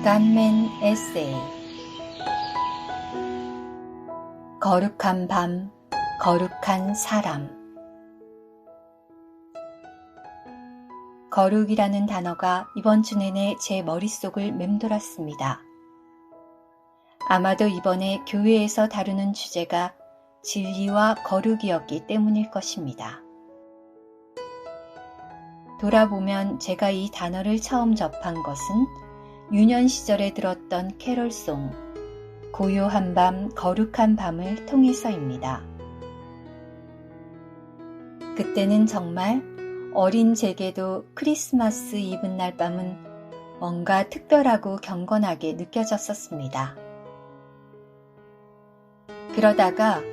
간멘 에세이. 거룩한 밤, 거룩한 사람. 거룩이라는 단어가 이번 주 내내 제 머릿속을 맴돌았습니다. 아마도 이번에 교회에서 다루는 주제가 진리와 거룩이었기 때문일 것입니다. 돌아보면 제가 이 단어를 처음 접한 것은 유년 시절에 들었던 캐롤송 고요한 밤 거룩한 밤을 통해서입니다. 그때는 정말 어린 제게도 크리스마스 이브날 밤은 뭔가 특별하고 경건하게 느껴졌었습니다. 그러다가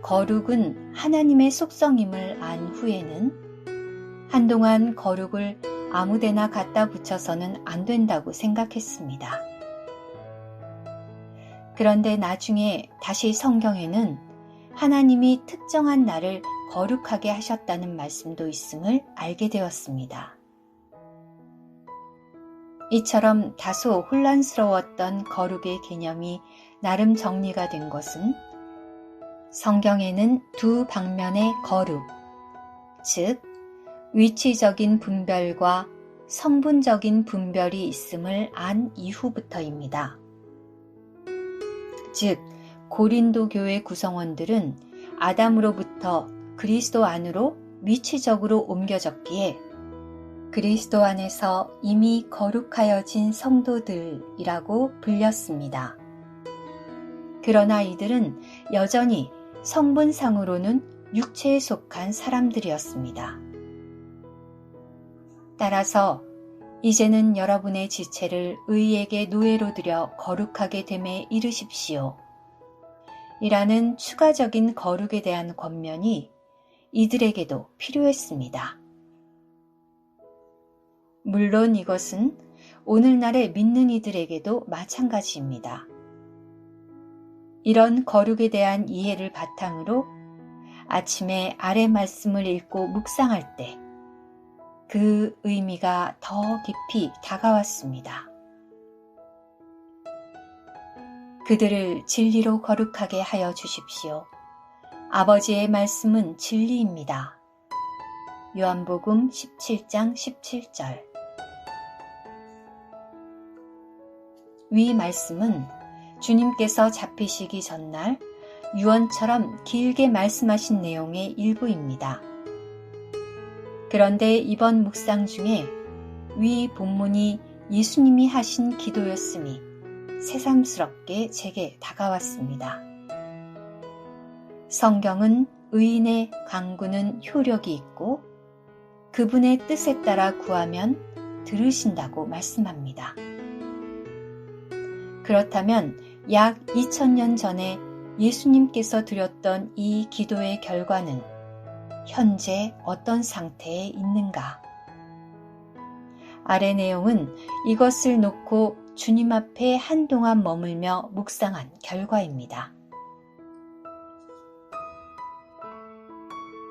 거룩은 하나님의 속성임을 안 후에는 한동안 거룩을 아무데나 갖다 붙여서는 안 된다고 생각했습니다. 그런데 나중에 다시 성경에는 하나님이 특정한 날을 거룩하게 하셨다는 말씀도 있음을 알게 되었습니다. 이처럼 다소 혼란스러웠던 거룩의 개념이 나름 정리가 된 것은 성경에는 두 방면의 거룩, 즉 위치적인 분별과 성분적인 분별이 있음을 안 이후부터입니다. 즉 고린도 교회 구성원들은 아담으로부터 그리스도 안으로 위치적으로 옮겨졌기에 그리스도 안에서 이미 거룩하여진 성도들이라고 불렸습니다. 그러나 이들은 여전히 성분상으로는 육체에 속한 사람들이었습니다. 따라서 이제는 여러분의 지체를 의에게 노예로 들여 거룩하게 됨에 이르십시오. 이라는 추가적인 거룩에 대한 권면이 이들에게도 필요했습니다. 물론 이것은 오늘날의 믿는 이들에게도 마찬가지입니다. 이런 거룩에 대한 이해를 바탕으로 아침에 아래 말씀을 읽고 묵상할 때 그 의미가 더 깊이 다가왔습니다. 그들을 진리로 거룩하게 하여 주십시오. 아버지의 말씀은 진리입니다. 요한복음 17장 17절. 위 말씀은 주님께서 잡히시기 전날 유언처럼 길게 말씀하신 내용의 일부입니다. 그런데 이번 묵상 중에 위 본문이 예수님이 하신 기도였음이 새삼스럽게 제게 다가왔습니다. 성경은 의인의 간구는 효력이 있고 그분의 뜻에 따라 구하면 들으신다고 말씀합니다. 그렇다면 약 2000년 전에 예수님께서 드렸던 이 기도의 결과는 현재 어떤 상태에 있는가? 아래 내용은 이것을 놓고 주님 앞에 한동안 머물며 묵상한 결과입니다.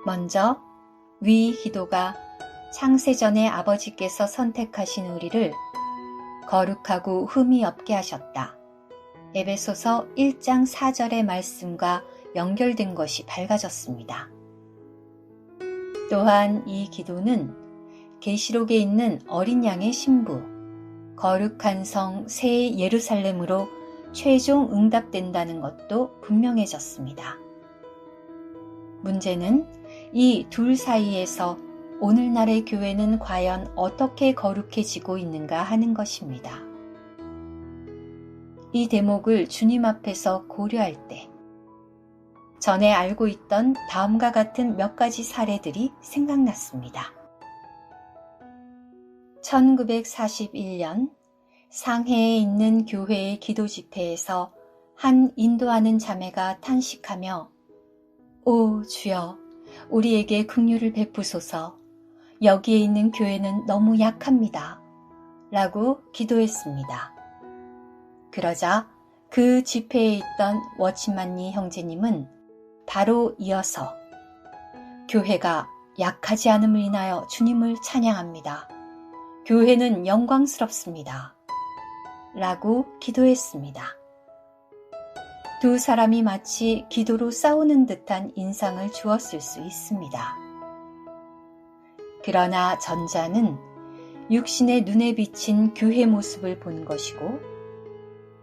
먼저 위 기도가 창세전에 아버지께서 선택하신 우리를 거룩하고 흠이 없게 하셨다. 에베소서 1장 4절의 말씀과 연결된 것이 밝아졌습니다. 또한 이 기도는 계시록에 있는 어린 양의 신부, 거룩한 성 새 예루살렘으로 최종 응답된다는 것도 분명해졌습니다. 문제는 이 둘 사이에서 오늘날의 교회는 과연 어떻게 거룩해지고 있는가 하는 것입니다. 이 대목을 주님 앞에서 고려할 때 전에 알고 있던 다음과 같은 몇 가지 사례들이 생각났습니다. 1941년 상해에 있는 교회의 기도 집회에서 한 인도하는 자매가 탄식하며 오 주여 우리에게 긍휼을 베푸소서 여기에 있는 교회는 너무 약합니다. 라고 기도했습니다. 그러자 그 집회에 있던 워치만니 형제님은 바로 이어서 교회가 약하지 않음을 인하여 주님을 찬양합니다. 교회는 영광스럽습니다. 라고 기도했습니다. 두 사람이 마치 기도로 싸우는 듯한 인상을 주었을 수 있습니다. 그러나 전자는 육신의 눈에 비친 교회 모습을 본 것이고,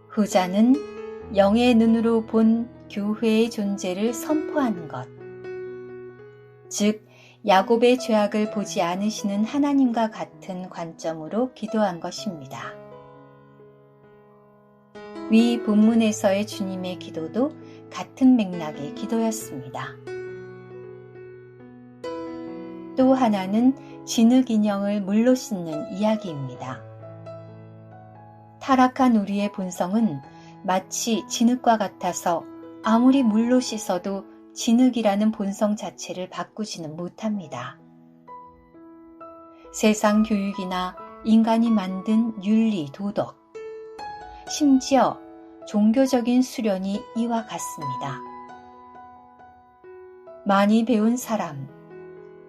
후자는 영의 눈으로 본 교회의 존재를 선포하는 것, 즉 야곱의 죄악을 보지 않으시는 하나님과 같은 관점으로 기도한 것입니다. 위 본문에서의 주님의 기도도 같은 맥락의 기도였습니다. 또 하나는 진흙 인형을 물로 씻는 이야기입니다. 타락한 우리의 본성은 마치 진흙과 같아서 아무리 물로 씻어도 진흙이라는 본성 자체를 바꾸지는 못합니다. 세상 교육이나 인간이 만든 윤리, 도덕, 심지어 종교적인 수련이 이와 같습니다. 많이 배운 사람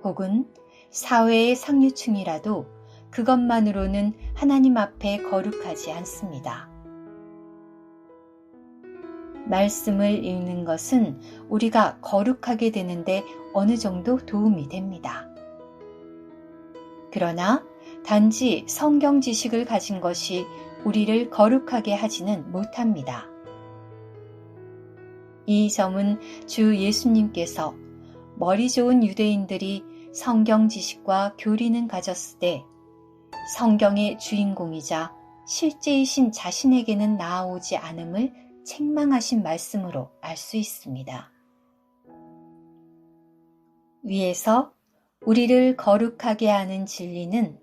혹은 사회의 상류층이라도 그것만으로는 하나님 앞에 거룩하지 않습니다. 말씀을 읽는 것은 우리가 거룩하게 되는데 어느 정도 도움이 됩니다. 그러나 단지 성경 지식을 가진 것이 우리를 거룩하게 하지는 못합니다. 이 점은 주 예수님께서 머리 좋은 유대인들이 성경 지식과 교리는 가졌을 때 성경의 주인공이자 실제이신 자신에게는 나아오지 않음을 책망하신 말씀으로 알 수 있습니다. 위에서 우리를 거룩하게 하는 진리는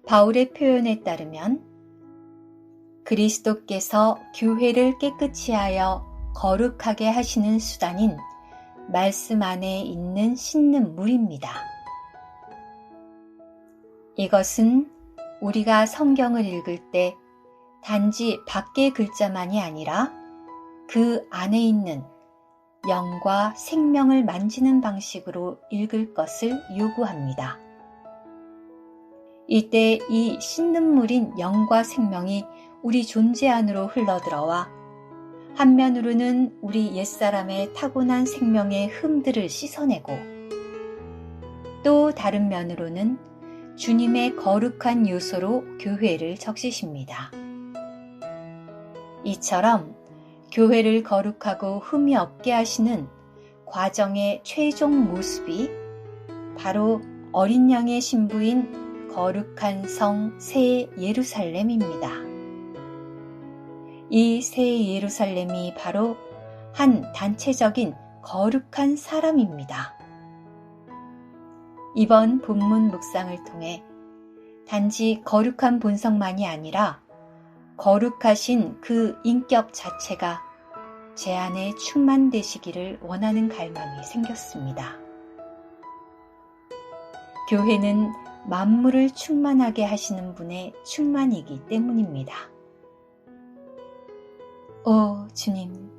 바울의 표현에 따르면 그리스도께서 교회를 깨끗이 하여 거룩하게 하시는 수단인 말씀 안에 있는 씻는 물입니다. 이것은 우리가 성경을 읽을 때 단지 밖의 글자만이 아니라 그 안에 있는 영과 생명을 만지는 방식으로 읽을 것을 요구합니다. 이때 이 씻는 물인 영과 생명이 우리 존재 안으로 흘러들어와 한면으로는 우리 옛사람의 타고난 생명의 흠들을 씻어내고 또 다른 면으로는 주님의 거룩한 요소로 교회를 적시십니다. 이처럼 교회를 거룩하고 흠이 없게 하시는 과정의 최종 모습이 바로 어린 양의 신부인 거룩한 성 새 예루살렘입니다. 이 새 예루살렘이 바로 한 단체적인 거룩한 사람입니다. 이번 본문 묵상을 통해 단지 거룩한 본성만이 아니라 거룩하신 그 인격 자체가 제 안에 충만되시기를 원하는 갈망이 생겼습니다. 교회는 만물을 충만하게 하시는 분의 충만이기 때문입니다. 오 주님,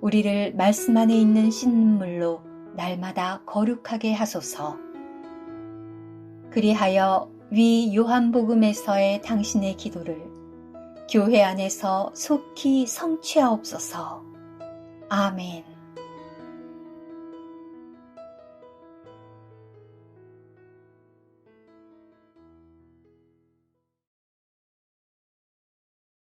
우리를 말씀 안에 있는 씻는 물로 날마다 거룩하게 하소서. 그리하여 위 요한복음에서의 당신의 기도를 교회 안에서 속히 성취하옵소서. 아멘.